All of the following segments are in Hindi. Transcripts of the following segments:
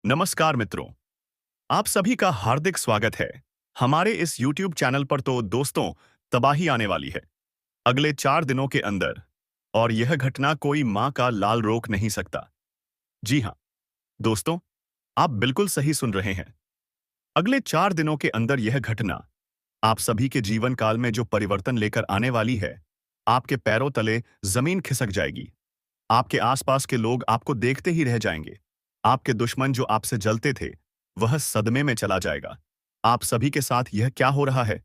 नमस्कार मित्रों, आप सभी का हार्दिक स्वागत है हमारे इस YouTube चैनल पर। तो दोस्तों, तबाही आने वाली है अगले 4 दिनों के अंदर, और यह घटना कोई मां का लाल रोक नहीं सकता। जी हाँ दोस्तों, आप बिल्कुल सही सुन रहे हैं। अगले 4 दिनों के अंदर यह घटना आप सभी के जीवन काल में जो परिवर्तन लेकर आने वाली है, आपके पैरों तले जमीन खिसक जाएगी। आपके आसपास के लोग आपको देखते ही रह जाएंगे। आपके दुश्मन जो आपसे जलते थे, वह सदमे में चला जाएगा। आप सभी के साथ यह क्या हो रहा है,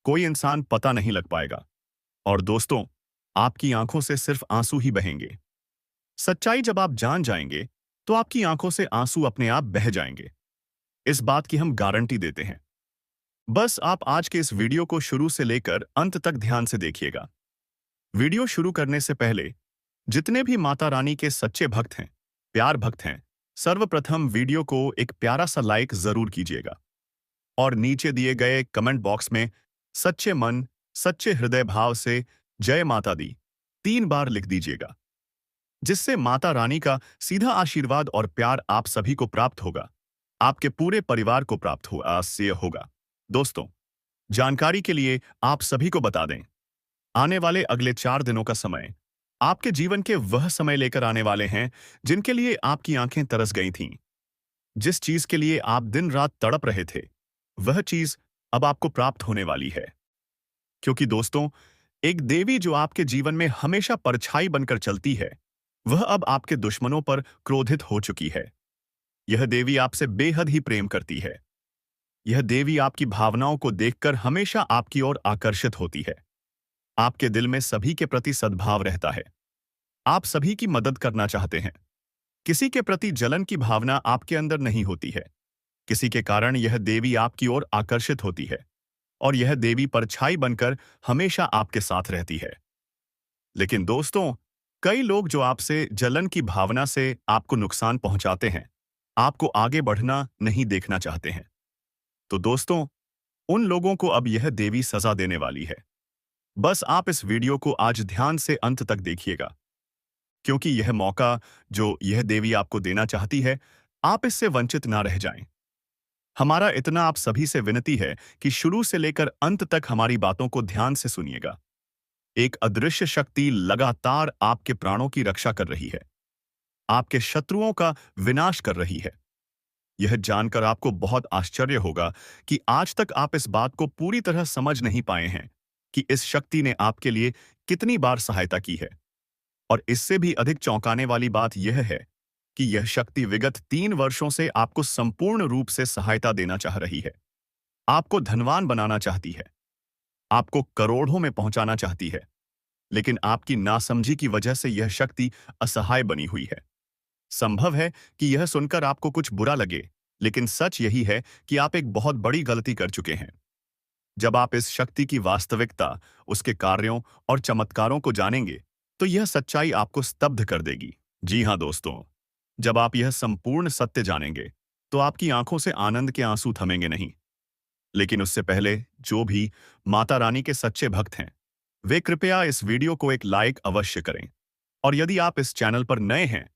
कोई इंसान पता नहीं लग पाएगा। और दोस्तों, आपकी आंखों से सिर्फ आंसू ही बहेंगे। सच्चाई जब आप जान जाएंगे, तो आपकी आंखों से आंसू अपने आप बह जाएंगे। इस बात की हम गारंटी देते हैं। बस आप आज के इस वीडियो को शुरू से लेकर अंत तक ध्यान से देखिएगा। वीडियो शुरू करने से पहले जितने भी माता रानी के सच्चे भक्त हैं, प्यार भक्त हैं, सर्वप्रथम वीडियो को एक प्यारा सा लाइक जरूर कीजिएगा। और नीचे दिए गए कमेंट बॉक्स में सच्चे मन, सच्चे हृदय भाव से जय माता दी 3 बार लिख दीजिएगा, जिससे माता रानी का सीधा आशीर्वाद और प्यार आप सभी को प्राप्त होगा, आपके पूरे परिवार को प्राप्त होगा। दोस्तों, जानकारी के लिए आप सभी को बता दें, आने वाले अगले 4 दिनों का समय आपके जीवन के वह समय लेकर आने वाले हैं जिनके लिए आपकी आंखें तरस गई थीं। जिस चीज के लिए आप दिन रात तड़प रहे थे, वह चीज अब आपको प्राप्त होने वाली है। क्योंकि दोस्तों, एक देवी जो आपके जीवन में हमेशा परछाई बनकर चलती है, वह अब आपके दुश्मनों पर क्रोधित हो चुकी है। यह देवी आपसे बेहद ही प्रेम करती है। यह देवी आपकी भावनाओं को देखकर हमेशा आपकी ओर आकर्षित होती है। आपके दिल में सभी के प्रति सद्भाव रहता है। आप सभी की मदद करना चाहते हैं। किसी के प्रति जलन की भावना आपके अंदर नहीं होती है। किसी के कारण यह देवी आपकी ओर आकर्षित होती है, और यह देवी परछाई बनकर हमेशा आपके साथ रहती है। लेकिन दोस्तों, कई लोग जो आपसे जलन की भावना से आपको नुकसान पहुंचाते हैं, आपको आगे बढ़ना नहीं देखना चाहते हैं। तो दोस्तों, उन लोगों को अब यह देवी सजा देने वाली है। बस आप इस वीडियो को आज ध्यान से अंत तक देखिएगा, क्योंकि यह मौका जो यह देवी आपको देना चाहती है, आप इससे वंचित ना रह जाएं। हमारा इतना आप सभी से विनती है कि शुरू से लेकर अंत तक हमारी बातों को ध्यान से सुनिएगा। एक अदृश्य शक्ति लगातार आपके प्राणों की रक्षा कर रही है, आपके शत्रुओं का विनाश कर रही है। यह जानकर आपको बहुत आश्चर्य होगा कि आज तक आप इस बात को पूरी तरह समझ नहीं पाए हैं कि इस शक्ति ने आपके लिए कितनी बार सहायता की है। और इससे भी अधिक चौंकाने वाली बात यह है कि यह शक्ति विगत 3 वर्षों से आपको संपूर्ण रूप से सहायता देना चाह रही है। आपको धनवान बनाना चाहती है, आपको करोड़ों में पहुंचाना चाहती है। लेकिन आपकी नासमझी की वजह से यह शक्ति असहाय बनी हुई है। संभव है कि यह सुनकर आपको कुछ बुरा लगे, लेकिन सच यही है कि आप एक बहुत बड़ी गलती कर चुके हैं। जब आप इस शक्ति की वास्तविकता, उसके कार्यों और चमत्कारों को जानेंगे, तो यह सच्चाई आपको स्तब्ध कर देगी। जी हाँ दोस्तों, जब आप यह संपूर्ण सत्य जानेंगे, तो आपकी आंखों से आनंद के आंसू थमेंगे नहीं। लेकिन उससे पहले जो भी माता रानी के सच्चे भक्त हैं, वे कृपया इस वीडियो को एक लाइक अवश्य करें। और यदि आप इस चैनल पर नए हैं,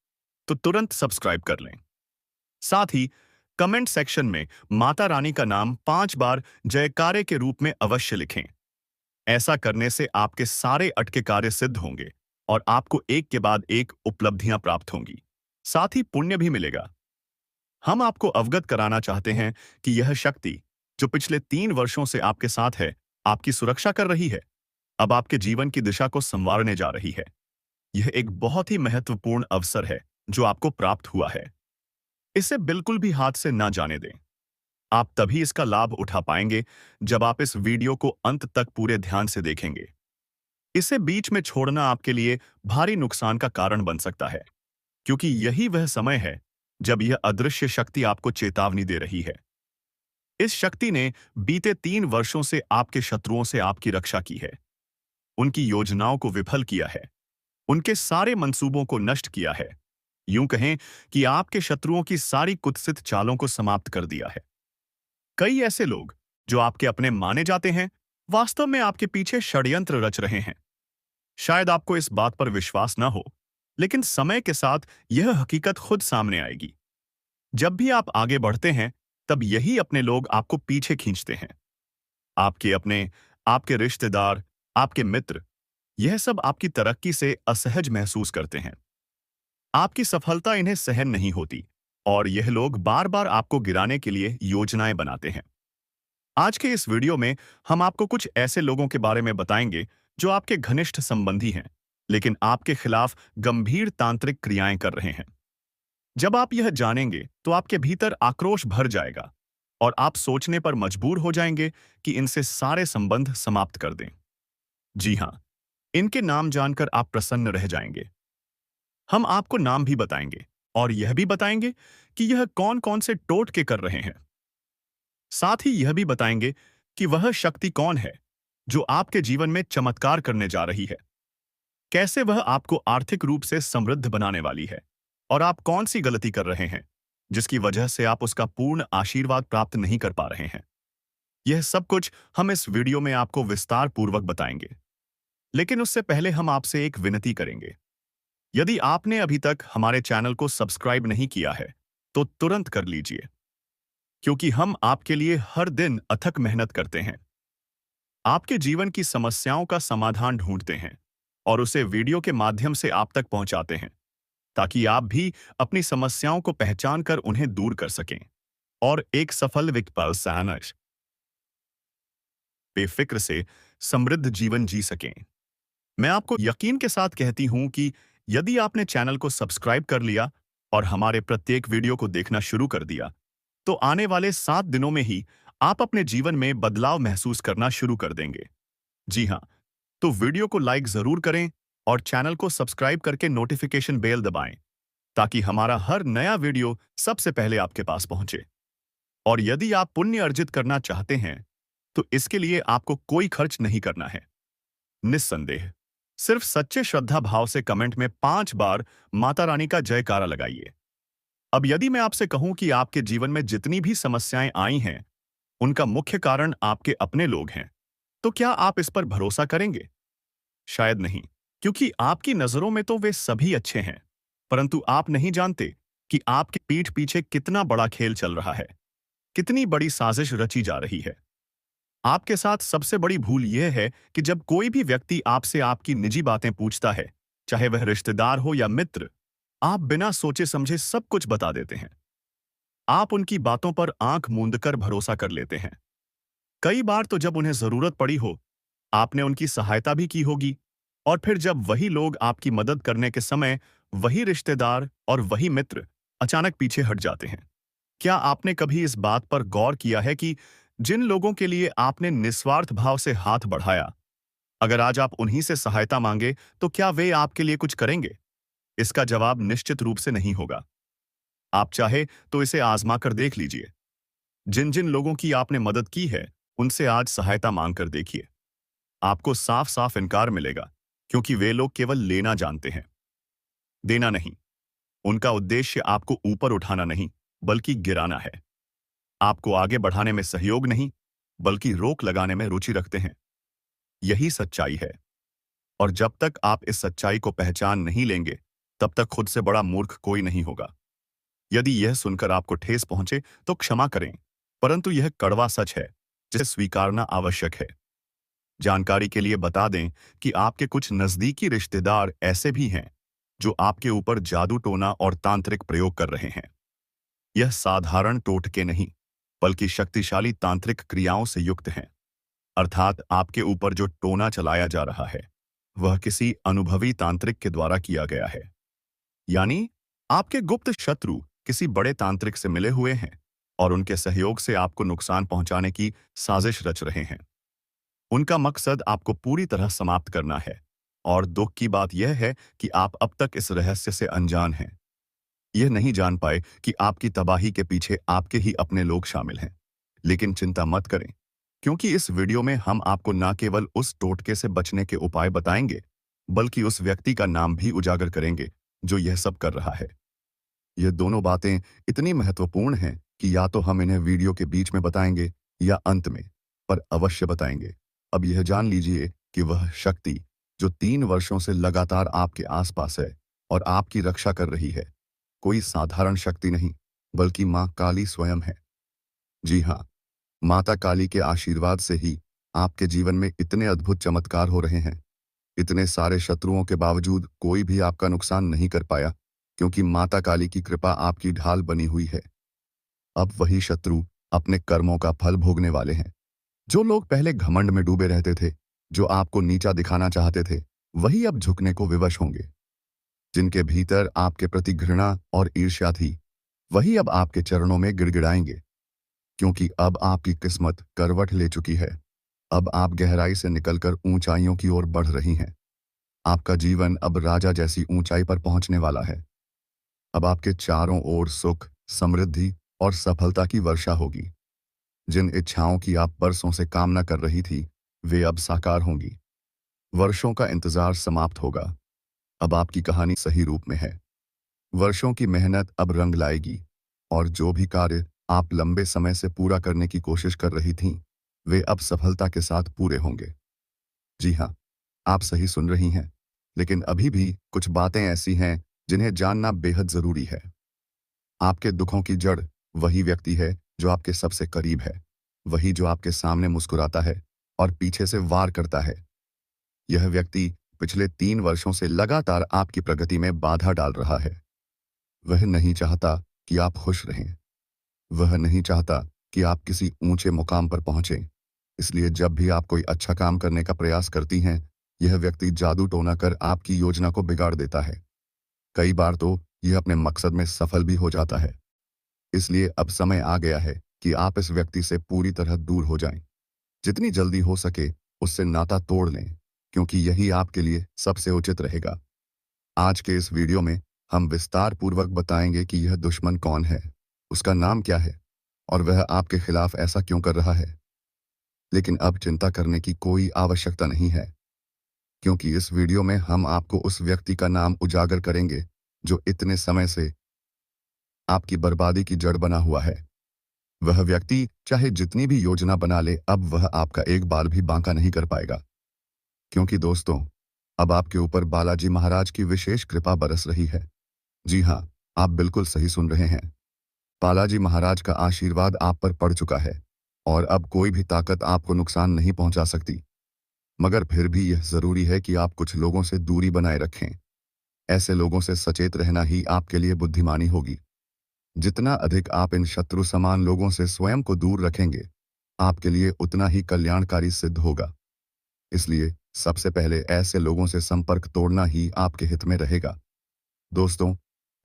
तो तुरंत सब्सक्राइब कर लें। साथ ही कमेंट सेक्शन में माता रानी का नाम 5 बार जयकारे के रूप में अवश्य लिखें। ऐसा करने से आपके सारे अटके कार्य सिद्ध होंगे, और आपको एक के बाद एक उपलब्धियां प्राप्त होंगी। साथ ही पुण्य भी मिलेगा। हम आपको अवगत कराना चाहते हैं कि यह शक्ति जो पिछले 3 वर्षों से आपके साथ है, आपकी सुरक्षा कर रही है, अब आपके जीवन की दिशा को संवारने जा रही है। यह एक बहुत ही महत्वपूर्ण अवसर है जो आपको प्राप्त हुआ है। इसे बिल्कुल भी हाथ से ना जाने दें। आप तभी इसका लाभ उठा पाएंगे जब आप इस वीडियो को अंत तक पूरे ध्यान से देखेंगे। इसे बीच में छोड़ना आपके लिए भारी नुकसान का कारण बन सकता है, क्योंकि यही वह समय है जब यह अदृश्य शक्ति आपको चेतावनी दे रही है। इस शक्ति ने बीते 3 वर्षों से आपके शत्रुओं से आपकी रक्षा की है, उनकी योजनाओं को विफल किया है, उनके सारे मंसूबों को नष्ट किया है। यूं कहें कि आपके शत्रुओं की सारी कुत्सित चालों को समाप्त कर दिया है। कई ऐसे लोग जो आपके अपने माने जाते हैं, वास्तव में आपके पीछे षड्यंत्र रच रहे हैं। शायद आपको इस बात पर विश्वास न हो, लेकिन समय के साथ यह हकीकत खुद सामने आएगी। जब भी आप आगे बढ़ते हैं, तब यही अपने लोग आपको पीछे खींचते हैं। आपके अपने, आपके रिश्तेदार, आपके मित्र, यह सब आपकी तरक्की से असहज महसूस करते हैं। आपकी सफलता इन्हें सहन नहीं होती और यह लोग बार बार आपको गिराने के लिए योजनाएं बनाते हैं। आज के इस वीडियो में हम आपको कुछ ऐसे लोगों के बारे में बताएंगे जो आपके घनिष्ठ संबंधी हैं, लेकिन आपके खिलाफ गंभीर तांत्रिक क्रियाएं कर रहे हैं। जब आप यह जानेंगे तो आपके भीतर आक्रोश भर जाएगा और आप सोचने पर मजबूर हो जाएंगे कि इनसे सारे संबंध समाप्त कर दें। जी हाँ, इनके नाम जानकर आप प्रसन्न रह जाएंगे। हम आपको नाम भी बताएंगे और यह भी बताएंगे कि यह कौन कौन से टोटके कर रहे हैं। साथ ही यह भी बताएंगे कि वह शक्ति कौन है जो आपके जीवन में चमत्कार करने जा रही है, कैसे वह आपको आर्थिक रूप से समृद्ध बनाने वाली है और आप कौन सी गलती कर रहे हैं जिसकी वजह से आप उसका पूर्ण आशीर्वाद प्राप्त नहीं कर पा रहे हैं। यह सब कुछ हम इस वीडियो में आपको विस्तार पूर्वक बताएंगे। लेकिन उससे पहले हम आपसे एक विनती करेंगे। यदि आपने अभी तक हमारे चैनल को सब्सक्राइब नहीं किया है, तो तुरंत कर लीजिए, क्योंकि हम आपके लिए हर दिन अथक मेहनत करते हैं। आपके जीवन की समस्याओं का समाधान ढूंढते हैं और उसे वीडियो के माध्यम से आप तक पहुंचाते हैं, ताकि आप भी अपनी समस्याओं को पहचान कर उन्हें दूर कर सकें और एक सफल विकल्प बेफिक्र से समृद्ध जीवन जी सकें। मैं आपको यकीन के साथ कहती हूं कि यदि आपने चैनल को सब्सक्राइब कर लिया और हमारे प्रत्येक वीडियो को देखना शुरू कर दिया, तो आने वाले 7 दिनों में ही आप अपने जीवन में बदलाव महसूस करना शुरू कर देंगे। जी हाँ, तो वीडियो को लाइक जरूर करें और चैनल को सब्सक्राइब करके नोटिफिकेशन बेल दबाएं, ताकि हमारा हर नया वीडियो सबसे पहले आपके पास पहुंचे। और यदि आप पुण्य अर्जित करना चाहते हैं, तो इसके लिए आपको कोई खर्च नहीं करना है। निस्संदेह सिर्फ सच्चे श्रद्धा भाव से कमेंट में 5 बार माता रानी का जयकारा लगाइए। अब यदि मैं आपसे कहूं कि आपके जीवन में जितनी भी समस्याएं आई हैं, उनका मुख्य कारण आपके अपने लोग हैं, तो क्या आप इस पर भरोसा करेंगे? शायद नहीं, क्योंकि आपकी नजरों में तो वे सभी अच्छे हैं, परंतु आप नहीं जानते कि आपकी पीठ पीछे कितना बड़ा खेल चल रहा है, कितनी बड़ी साजिश रची जा रही है। आपके साथ सबसे बड़ी भूल यह है कि जब कोई भी व्यक्ति आपसे आपकी निजी बातें पूछता है, चाहे वह रिश्तेदार हो या मित्र, आप बिना सोचे समझे सब कुछ बता देते हैं। आप उनकी बातों पर आंख मूंदकर भरोसा कर लेते हैं। कई बार तो जब उन्हें जरूरत पड़ी हो, आपने उनकी सहायता भी की होगी, और फिर जब वही लोग आपकी मदद करने के समय वही रिश्तेदार और वही मित्र अचानक पीछे हट जाते हैं। क्या आपने कभी इस बात पर गौर किया है कि जिन लोगों के लिए आपने निस्वार्थ भाव से हाथ बढ़ाया, अगर आज आप उन्हीं से सहायता मांगे, तो क्या वे आपके लिए कुछ करेंगे? इसका जवाब निश्चित रूप से नहीं होगा। आप चाहे तो इसे आजमा कर देख लीजिए। जिन जिन लोगों की आपने मदद की है, उनसे आज सहायता मांग कर देखिए। आपको साफ साफ इनकार मिलेगा, क्योंकि वे लोग केवल लेना जानते हैं, देना नहीं। उनका उद्देश्य आपको ऊपर उठाना नहीं, बल्कि गिराना है। आपको आगे बढ़ाने में सहयोग नहीं, बल्कि रोक लगाने में रुचि रखते हैं। यही सच्चाई है। और जब तक आप इस सच्चाई को पहचान नहीं लेंगे, तब तक खुद से बड़ा मूर्ख कोई नहीं होगा। यदि यह सुनकर आपको ठेस पहुंचे, तो क्षमा करें, परंतु यह कड़वा सच है, जिसे स्वीकारना आवश्यक है। जानकारी के लिए बता दें कि आपके कुछ नजदीकी रिश्तेदार ऐसे भी हैं जो आपके ऊपर जादू टोना और तांत्रिक प्रयोग कर रहे हैं। यह साधारण टोटके नहीं, बल्कि शक्तिशाली तांत्रिक क्रियाओं से युक्त हैं। अर्थात आपके ऊपर जो टोना चलाया जा रहा है, वह किसी अनुभवी तांत्रिक के द्वारा किया गया है। यानी आपके गुप्त शत्रु किसी बड़े तांत्रिक से मिले हुए हैं और उनके सहयोग से आपको नुकसान पहुंचाने की साजिश रच रहे हैं। उनका मकसद आपको पूरी तरह समाप्त करना है, और दुख की बात यह है कि आप अब तक इस रहस्य से अनजान हैं। यह नहीं जान पाए कि आपकी तबाही के पीछे आपके ही अपने लोग शामिल हैं। लेकिन चिंता मत करें, क्योंकि इस वीडियो में हम आपको न केवल उस टोटके से बचने के उपाय बताएंगे, बल्कि उस व्यक्ति का नाम भी उजागर करेंगे जो यह सब कर रहा है। ये दोनों बातें इतनी महत्वपूर्ण हैं कि या तो हम इन्हें वीडियो के बीच में बताएंगे या अंत में, पर अवश्य बताएंगे। अब यह जान लीजिए कि वह शक्ति जो 3 वर्षों से लगातार आपके आसपास है और आपकी रक्षा कर रही है, कोई साधारण शक्ति नहीं, बल्कि माँ काली स्वयं है। जी हाँ, माता काली के आशीर्वाद से ही आपके जीवन में इतने अद्भुत चमत्कार हो रहे हैं। इतने सारे शत्रुओं के बावजूद कोई भी आपका नुकसान नहीं कर पाया, क्योंकि माता काली की कृपा आपकी ढाल बनी हुई है। अब वही शत्रु अपने कर्मों का फल भोगने वाले हैं। जो लोग पहले घमंड में डूबे रहते थे, जो आपको नीचा दिखाना चाहते थे, वही अब झुकने को विवश होंगे। जिनके भीतर आपके प्रति घृणा और ईर्ष्या थी, वही अब आपके चरणों में गिड़गिड़ाएंगे, क्योंकि अब आपकी किस्मत करवट ले चुकी है। अब आप गहराई से निकलकर ऊंचाइयों की ओर बढ़ रही हैं। आपका जीवन अब राजा जैसी ऊंचाई पर पहुंचने वाला है। अब आपके चारों ओर सुख, समृद्धि और सफलता की वर्षा होगी। जिन इच्छाओं की आप बरसों से कामना कर रही थी, वे अब साकार होंगी। वर्षों का इंतजार समाप्त होगा। अब आपकी कहानी सही रूप में है। वर्षों की मेहनत अब रंग लाएगी, और जो भी कार्य आप लंबे समय से पूरा करने की कोशिश कर रही थीं, वे अब सफलता के साथ पूरे होंगे। जी हाँ, आप सही सुन रही हैं। लेकिन अभी भी कुछ बातें ऐसी हैं जिन्हें जानना बेहद जरूरी है। आपके दुखों की जड़ वही व्यक्ति है जो आपके सबसे करीब है। वही जो आपके सामने मुस्कुराता है और पीछे से वार करता है। यह व्यक्ति पिछले 3 वर्षों से लगातार आपकी प्रगति में बाधा डाल रहा है। वह नहीं चाहता कि आप खुश रहें। वह नहीं चाहता कि आप किसी ऊंचे मुकाम पर पहुंचें। इसलिए जब भी आप कोई अच्छा काम करने का प्रयास करती हैं, यह व्यक्ति जादू टोना कर आपकी योजना को बिगाड़ देता है। कई बार तो यह अपने मकसद में सफल भी हो जाता है। इसलिए अब समय आ गया है कि आप इस व्यक्ति से पूरी तरह दूर हो जाएं। जितनी जल्दी हो सके उससे नाता तोड़ लें, क्योंकि यही आपके लिए सबसे उचित रहेगा। आज के इस वीडियो में हम विस्तार पूर्वक बताएंगे कि यह दुश्मन कौन है, उसका नाम क्या है, और वह आपके खिलाफ ऐसा क्यों कर रहा है। लेकिन अब चिंता करने की कोई आवश्यकता नहीं है, क्योंकि इस वीडियो में हम आपको उस व्यक्ति का नाम उजागर करेंगे जो इतने समय से आपकी बर्बादी की जड़ बना हुआ है। वह व्यक्ति चाहे जितनी भी योजना बना ले, अब वह आपका एक बाल भी बांका नहीं कर पाएगा। क्योंकि दोस्तों, अब आपके ऊपर बालाजी महाराज की विशेष कृपा बरस रही है। जी हाँ, आप बिल्कुल सही सुन रहे हैं। बालाजी महाराज का आशीर्वाद आप पर पड़ चुका है, और अब कोई भी ताकत आपको नुकसान नहीं पहुंचा सकती। मगर फिर भी यह जरूरी है कि आप कुछ लोगों से दूरी बनाए रखें। ऐसे लोगों से सचेत रहना ही आपके लिए बुद्धिमानी होगी। जितना अधिक आप इन शत्रु समान लोगों से स्वयं को दूर रखेंगे, आपके लिए उतना ही कल्याणकारी सिद्ध होगा। इसलिए सबसे पहले ऐसे लोगों से संपर्क तोड़ना ही आपके हित में रहेगा। दोस्तों,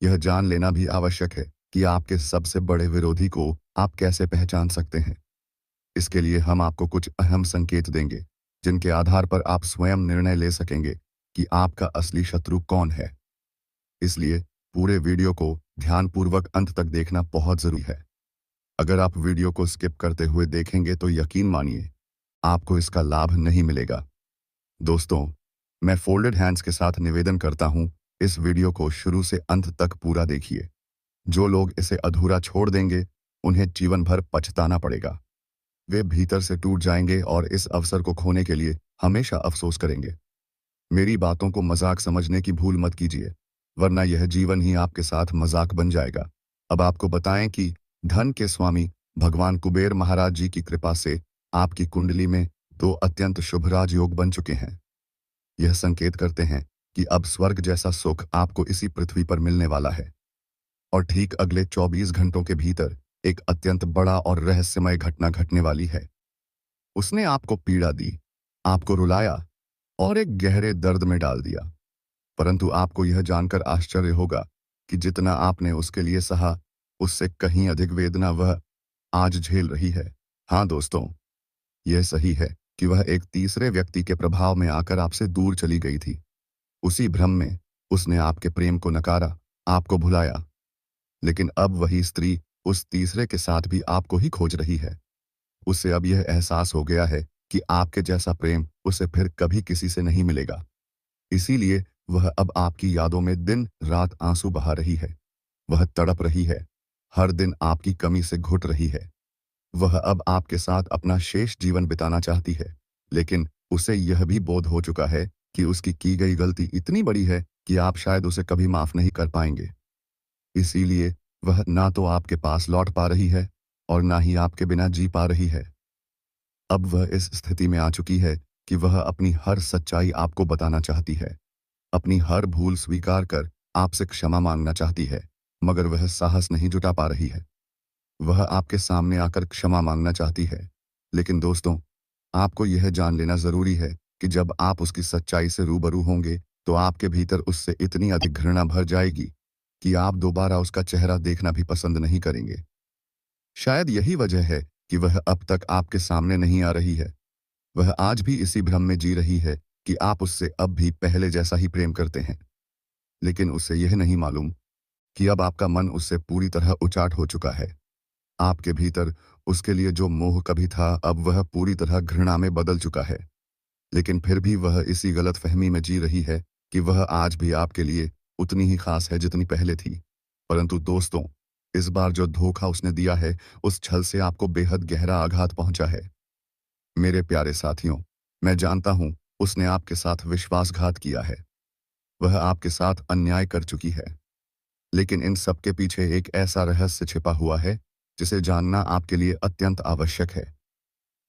यह जान लेना भी आवश्यक है कि आपके सबसे बड़े विरोधी को आप कैसे पहचान सकते हैं। इसके लिए हम आपको कुछ अहम संकेत देंगे, जिनके आधार पर आप स्वयं निर्णय ले सकेंगे कि आपका असली शत्रु कौन है। इसलिए पूरे वीडियो को ध्यानपूर्वक अंत तक देखना बहुत जरूरी है। अगर आप वीडियो को स्किप करते हुए देखेंगे तो यकीन मानिए, आपको इसका लाभ नहीं मिलेगा। दोस्तों, मैं फोल्डेड हैंड्स के साथ निवेदन करता हूं, इस वीडियो को शुरू से अंत तक पूरा देखिए। जो लोग इसे अधूरा छोड़ देंगे, उन्हें जीवन भर पछताना पड़ेगा। वे भीतर से टूट जाएंगे और इस अवसर को खोने के लिए हमेशा अफसोस करेंगे। मेरी बातों को मजाक समझने की भूल मत कीजिए, वरना यह जीवन ही आपके साथ मजाक बन जाएगा। अब आपको बताएं कि धन के स्वामी भगवान कुबेर महाराज जी की कृपा से आपकी कुंडली में 2 अत्यंत शुभ राजयोग बन चुके हैं। यह संकेत करते हैं कि अब स्वर्ग जैसा सुख आपको इसी पृथ्वी पर मिलने वाला है। और ठीक अगले 24 घंटों के भीतर एक अत्यंत बड़ा और रहस्यमय घटना घटने वाली है। उसने आपको पीड़ा दी, आपको रुलाया और एक गहरे दर्द में डाल दिया। परंतु आपको यह जानकर आश्चर्य होगा कि जितना आपने उसके लिए सहा, उससे कहीं अधिक वेदना वह आज झेल रही है। हाँ दोस्तों, यह सही है कि वह एक तीसरे व्यक्ति के प्रभाव में आकर आपसे दूर चली गई थी। उसी भ्रम में उसने आपके प्रेम को नकारा, आपको भुलाया। लेकिन अब वही स्त्री उस तीसरे के साथ भी आपको ही खोज रही है। उसे अब यह एहसास हो गया है कि आपके जैसा प्रेम उसे फिर कभी किसी से नहीं मिलेगा। इसीलिए वह अब आपकी यादों में दिन रात आंसू बहा रही है। वह तड़प रही है, हर दिन आपकी कमी से घुट रही है। वह अब आपके साथ अपना शेष जीवन बिताना चाहती है, लेकिन उसे यह भी बोध हो चुका है कि उसकी की गई गलती इतनी बड़ी है कि आप शायद उसे कभी माफ नहीं कर पाएंगे। इसीलिए वह ना तो आपके पास लौट पा रही है और ना ही आपके बिना जी पा रही है। अब वह इस स्थिति में आ चुकी है कि वह अपनी हर सच्चाई आपको बताना चाहती है, अपनी हर भूल स्वीकार कर आपसे क्षमा मांगना चाहती है, मगर वह साहस नहीं जुटा पा रही है। वह आपके सामने आकर क्षमा मांगना चाहती है, लेकिन दोस्तों, आपको यह जान लेना जरूरी है कि जब आप उसकी सच्चाई से रूबरू होंगे, तो आपके भीतर उससे इतनी अधिक घृणा भर जाएगी कि आप दोबारा उसका चेहरा देखना भी पसंद नहीं करेंगे। शायद यही वजह है कि वह अब तक आपके सामने नहीं आ रही है। वह आज भी इसी भ्रम में जी रही है कि आप उससे अब भी पहले जैसा ही प्रेम करते हैं, लेकिन उसे यह नहीं मालूम कि अब आपका मन उससे पूरी तरह उचाट हो चुका है। आपके भीतर उसके लिए जो मोह कभी था, अब वह पूरी तरह घृणा में बदल चुका है। लेकिन फिर भी वह इसी गलतफहमी में जी रही है कि वह आज भी आपके लिए उतनी ही खास है जितनी पहले थी। परंतु दोस्तों, इस बार जो धोखा उसने दिया है, उस छल से आपको बेहद गहरा आघात पहुंचा है। मेरे प्यारे साथियों, मैं जानता हूं उसने आपके साथ विश्वासघात किया है। वह आपके साथ अन्याय कर चुकी है। लेकिन इन सब के पीछे एक ऐसा रहस्य छिपा हुआ है जिसे जानना आपके लिए अत्यंत आवश्यक है।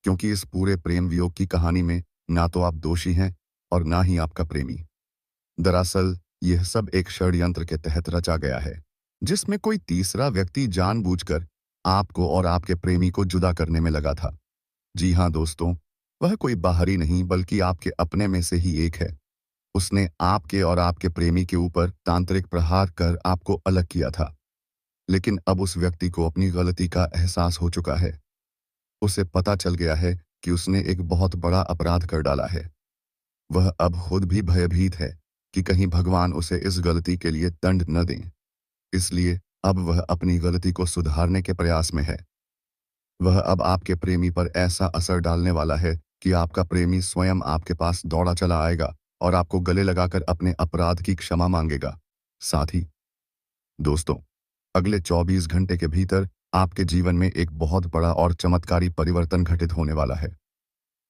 क्योंकि इस पूरे प्रेम वियोग की कहानी में ना तो आप दोषी हैं और ना ही आपका प्रेमी। दरअसल यह सब एक षड्यंत्र के तहत रचा गया है, जिसमें कोई तीसरा व्यक्ति जानबूझकर आपको और आपके प्रेमी को जुदा करने में लगा था। जी हाँ दोस्तों, वह कोई बाहरी नहीं बल्कि आपके अपने में से ही एक है। उसने आपके और आपके प्रेमी के ऊपर तांत्रिक प्रहार कर आपको अलग किया था। लेकिन अब उस व्यक्ति को अपनी गलती का एहसास हो चुका है। उसे पता चल गया है कि उसने एक बहुत बड़ा अपराध कर डाला है। वह अब खुद भी भयभीत है कि कहीं भगवान उसे इस गलती के लिए दंड न दें। इसलिए अब वह अपनी गलती को सुधारने के प्रयास में है। वह अब आपके प्रेमी पर ऐसा असर डालने वाला है कि आपका प्रेमी स्वयं आपके पास दौड़ा चला आएगा और आपको गले लगाकर अपने अपराध की क्षमा मांगेगा। साथ ही दोस्तों, अगले 24 घंटे के भीतर आपके जीवन में एक बहुत बड़ा और चमत्कारी परिवर्तन घटित होने वाला है।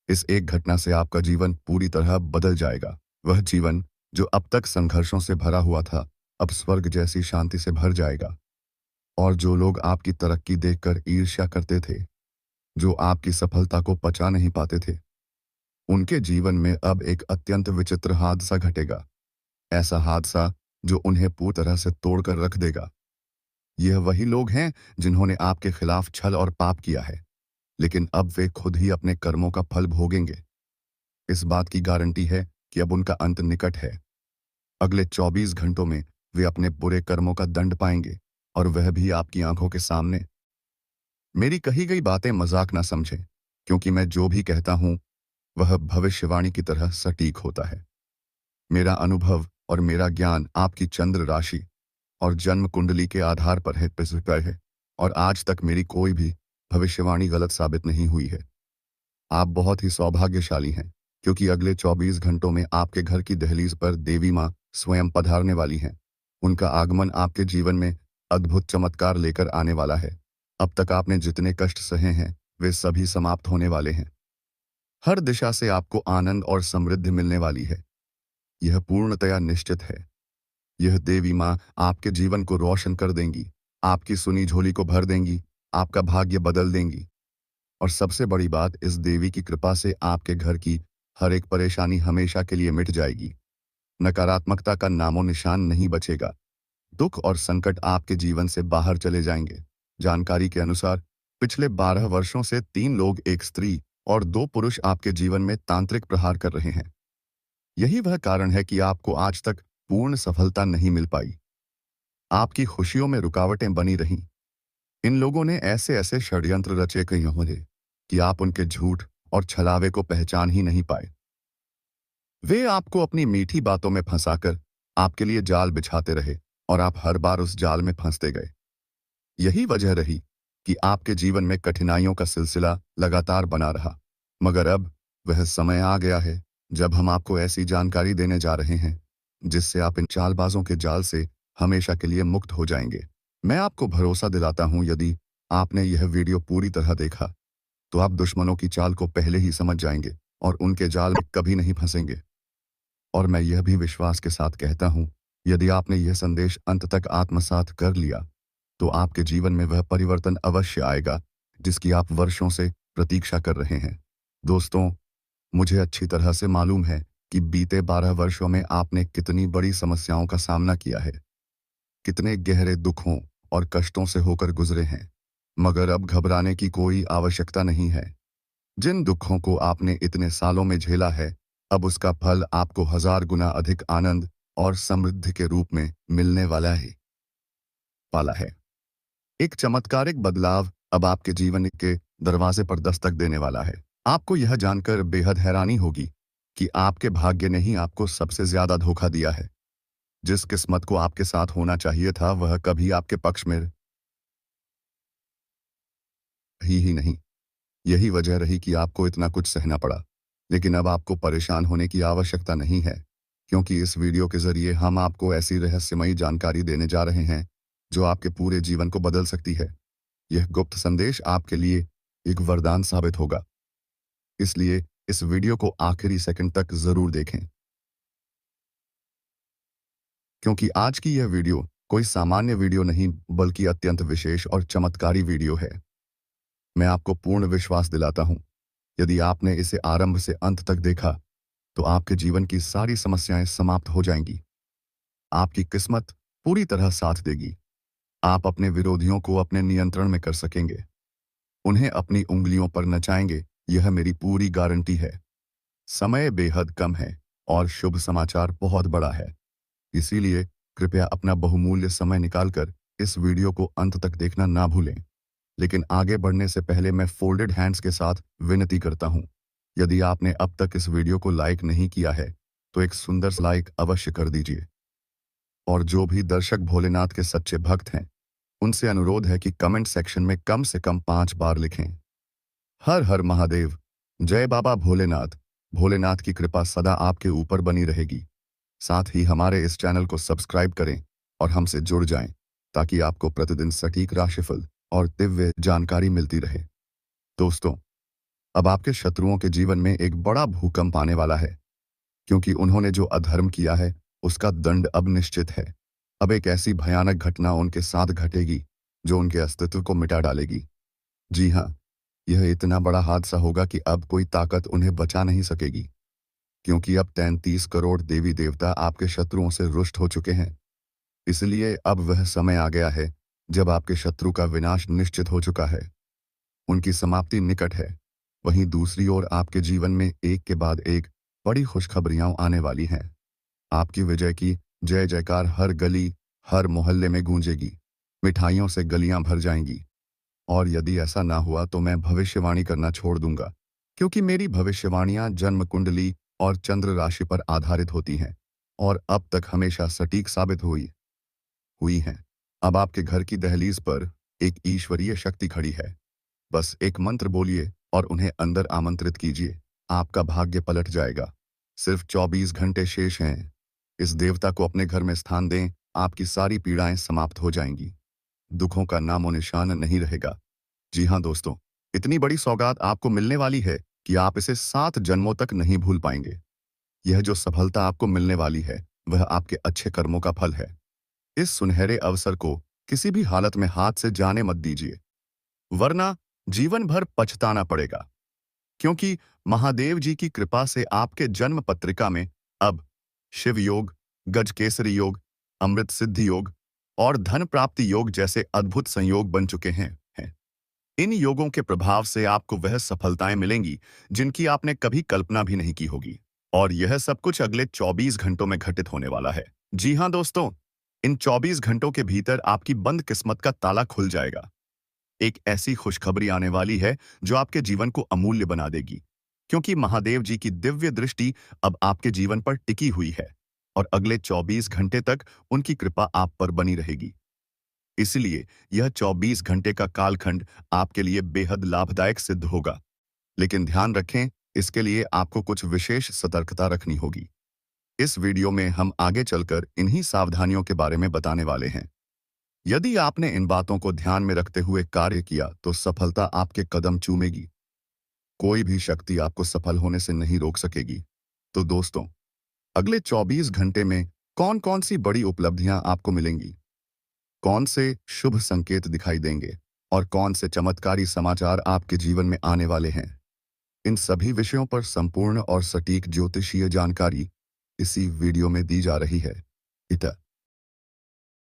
इस एक घटना से आपका जीवन पूरी तरह बदल जाएगा। वह जीवन जो अब तक संघर्षों से भरा हुआ था, अब स्वर्ग जैसी शांति से भर जाएगा। और जो लोग आपकी तरक्की देखकर ईर्ष्या करते थे, जो आपकी सफलता को पचा नहीं पाते थे, उनके जीवन में अब एक अत्यंत विचित्र हादसा घटेगा। ऐसा हादसा जो उन्हें पूरी तरह से तोड़कर रख देगा। यह वही लोग हैं जिन्होंने आपके खिलाफ छल और पाप किया है, लेकिन अब वे खुद ही अपने कर्मों का फल भोगेंगे। इस बात की गारंटी है कि अब उनका अंत निकट है। अगले 24 घंटों में वे अपने बुरे कर्मों का दंड पाएंगे, और वह भी आपकी आंखों के सामने। मेरी कही गई बातें मजाक ना समझें, क्योंकि मैं जो भी कहता हूं वह भविष्यवाणी की तरह सटीक होता है। मेरा अनुभव और मेरा ज्ञान आपकी चंद्र राशि और जन्म कुंडली के आधार पर है, और आज तक मेरी कोई भी भविष्यवाणी गलत साबित नहीं हुई है। आप बहुत ही सौभाग्यशाली हैं, क्योंकि अगले 24 घंटों में आपके घर की दहलीज पर देवी माँ स्वयं पधारने वाली हैं। उनका आगमन आपके जीवन में अद्भुत चमत्कार लेकर आने वाला है। अब तक आपने जितने कष्ट सहे हैं, वे सभी समाप्त होने वाले हैं। हर दिशा से आपको आनंद और समृद्धि मिलने वाली है। यह पूर्णतया निश्चित है। यह देवी माँ आपके जीवन को रोशन कर देंगी, आपकी सुनी झोली को भर देंगी, आपका भाग्य बदल देंगी। और सबसे बड़ी बात, इस देवी की कृपा से आपके घर की हर एक परेशानी हमेशा के लिए मिट जाएगी। नकारात्मकता का नामो निशान नहीं बचेगा। दुख और संकट आपके जीवन से बाहर चले जाएंगे। जानकारी के अनुसार पिछले 12 वर्षों से 3 लोग, एक स्त्री और 2 पुरुष आपके जीवन में तांत्रिक प्रहार कर रहे हैं। यही वह कारण है कि आपको आज तक पूर्ण सफलता नहीं मिल पाई। आपकी खुशियों में रुकावटें बनी रहीं। इन लोगों ने ऐसे ऐसे षड्यंत्र रचे कई होंगे कि आप उनके झूठ और छलावे को पहचान ही नहीं पाए। वे आपको अपनी मीठी बातों में फंसाकर आपके लिए जाल बिछाते रहे, और आप हर बार उस जाल में फंसते गए। यही वजह रही कि आपके जीवन में कठिनाइयों का सिलसिला लगातार बना रहा। मगर अब वह समय आ गया है जब हम आपको ऐसी जानकारी देने जा रहे हैं जिससे आप इन चालबाजों के जाल से हमेशा के लिए मुक्त हो जाएंगे। मैं आपको भरोसा दिलाता हूं, यदि आपने यह वीडियो पूरी तरह देखा तो आप दुश्मनों की चाल को पहले ही समझ जाएंगे और उनके जाल में कभी नहीं फंसेंगे। और मैं यह भी विश्वास के साथ कहता हूं, यदि आपने यह संदेश अंत तक आत्मसात कर लिया तो आपके जीवन में वह परिवर्तन अवश्य आएगा जिसकी आप वर्षों से प्रतीक्षा कर रहे हैं। दोस्तों, मुझे अच्छी तरह से मालूम है कि बीते 12 वर्षों में आपने कितनी बड़ी समस्याओं का सामना किया है, कितने गहरे दुखों और कष्टों से होकर गुजरे हैं। मगर अब घबराने की कोई आवश्यकता नहीं है। जिन दुखों को आपने इतने सालों में झेला है, अब उसका फल आपको 1000 गुना अधिक आनंद और समृद्धि के रूप में मिलने वाला है। एक चमत्कारिक बदलाव अब आपके जीवन के दरवाजे पर दस्तक देने वाला है। आपको यह जानकर बेहद हैरानी होगी कि आपके भाग्य ने ही आपको सबसे ज्यादा धोखा दिया है। जिस किस्मत को आपके साथ होना चाहिए था वह कभी आपके पक्ष में ही नहीं। यही वजह रही कि आपको इतना कुछ सहना पड़ा। लेकिन अब आपको परेशान होने की आवश्यकता नहीं है, क्योंकि इस वीडियो के जरिए हम आपको ऐसी रहस्यमयी जानकारी देने जा रहे हैं जो आपके पूरे जीवन को बदल सकती है। यह गुप्त संदेश आपके लिए एक वरदान साबित होगा। इसलिए इस वीडियो को आखिरी सेकंड तक जरूर देखें, क्योंकि आज की यह वीडियो कोई सामान्य वीडियो नहीं बल्कि अत्यंत विशेष और चमत्कारी वीडियो है। मैं आपको पूर्ण विश्वास दिलाता हूं, यदि आपने इसे आरंभ से अंत तक देखा तो आपके जीवन की सारी समस्याएं समाप्त हो जाएंगी। आपकी किस्मत पूरी तरह साथ देगी। आप अपने विरोधियों को अपने नियंत्रण में कर सकेंगे, उन्हें अपनी उंगलियों पर नचाएंगे। यह मेरी पूरी गारंटी है। समय बेहद कम है और शुभ समाचार बहुत बड़ा है। इसीलिए कृपया अपना बहुमूल्य समय निकालकर इस वीडियो को अंत तक देखना ना भूलें। लेकिन आगे बढ़ने से पहले मैं फोल्डेड हैंड्स के साथ विनती करता हूं, यदि आपने अब तक इस वीडियो को लाइक नहीं किया है तो एक सुंदर सा लाइक अवश्य कर दीजिए। और जो भी दर्शक भोलेनाथ के सच्चे भक्त हैं, उनसे अनुरोध है कि कमेंट सेक्शन में कम से कम 5 बार लिखें, हर हर महादेव, जय बाबा भोलेनाथ। भोलेनाथ की कृपा सदा आपके ऊपर बनी रहेगी। साथ ही हमारे इस चैनल को सब्सक्राइब करें और हमसे जुड़ जाएं, ताकि आपको प्रतिदिन सटीक राशिफल और दिव्य जानकारी मिलती रहे। दोस्तों, अब आपके शत्रुओं के जीवन में एक बड़ा भूकंप आने वाला है, क्योंकि उन्होंने जो अधर्म किया है उसका दंड अब निश्चित है। अब एक ऐसी भयानक घटना उनके साथ घटेगी जो उनके अस्तित्व को मिटा डालेगी। जी हाँ, यह इतना बड़ा हादसा होगा कि अब कोई ताकत उन्हें बचा नहीं सकेगी, क्योंकि अब 33 करोड़ देवी देवता आपके शत्रुओं से रुष्ट हो चुके हैं। इसलिए अब वह समय आ गया है जब आपके शत्रु का विनाश निश्चित हो चुका है, उनकी समाप्ति निकट है। वहीं दूसरी ओर आपके जीवन में एक के बाद एक बड़ी खुशखबरियां आने वाली हैं। आपकी विजय की जय जयकार हर गली, हर मोहल्ले में गूंजेगी। मिठाइयों से गलियां भर जाएंगी। और यदि ऐसा ना हुआ तो मैं भविष्यवाणी करना छोड़ दूंगा, क्योंकि मेरी भविष्यवाणियां जन्म कुंडली और चंद्र राशि पर आधारित होती हैं और अब तक हमेशा सटीक साबित हुई हैं। अब आपके घर की दहलीज पर एक ईश्वरीय शक्ति खड़ी है। बस एक मंत्र बोलिए और उन्हें अंदर आमंत्रित कीजिए। आपका भाग्य पलट जाएगा। सिर्फ 24 घंटे शेष हैं। इस देवता को अपने घर में स्थान दें, आपकी सारी पीड़ाएं समाप्त हो जाएंगी। दुखों का नामो निशान नहीं रहेगा। जी हाँ दोस्तों, इतनी बड़ी सौगात आपको मिलने वाली है कि आप इसे 7 जन्मों तक नहीं भूल पाएंगे। यह जो सफलता आपको मिलने वाली है वह आपके अच्छे कर्मों का फल है। इस सुनहरे अवसर को किसी भी हालत में हाथ से जाने मत दीजिए, वरना जीवन भर पछताना पड़ेगा। क्योंकि महादेव जी की कृपा से आपके जन्म पत्रिका में अब शिव योग, गजकेसरी योग, अमृत सिद्धि योग और धन प्राप्ति योग जैसे अद्भुत संयोग बन चुके हैं। इन योगों के प्रभाव से आपको वह सफलताएं मिलेंगी जिनकी आपने कभी कल्पना भी नहीं की होगी। और यह सब कुछ अगले 24 घंटों में घटित होने वाला है। जी हाँ दोस्तों, इन 24 घंटों के भीतर आपकी बंद किस्मत का ताला खुल जाएगा। एक ऐसी खुशखबरी आने वाली है जो आपके जीवन को अमूल्य बना देगी, क्योंकि महादेव जी की दिव्य दृष्टि अब आपके जीवन पर टिकी हुई है और अगले 24 घंटे तक उनकी कृपा आप पर बनी रहेगी। इसलिए यह 24 घंटे का कालखंड आपके लिए बेहद लाभदायक सिद्ध होगा। लेकिन ध्यान रखें, इसके लिए आपको कुछ विशेष सतर्कता रखनी होगी। इस वीडियो में हम आगे चलकर इन्हीं सावधानियों के बारे में बताने वाले हैं। यदि आपने इन बातों को ध्यान में रखते हुए कार्य किया तो सफलता आपके कदम चूमेगी। कोई भी शक्ति आपको सफल होने से नहीं रोक सकेगी। तो दोस्तों, अगले 24 घंटे में कौन कौन सी बड़ी उपलब्धियां आपको मिलेंगी, कौन से शुभ संकेत दिखाई देंगे और कौन से चमत्कारी समाचार आपके जीवन में आने वाले हैं। इन सभी विषयों पर संपूर्ण और सटीक ज्योतिषीय जानकारी इसी वीडियो में दी जा रही है। इतना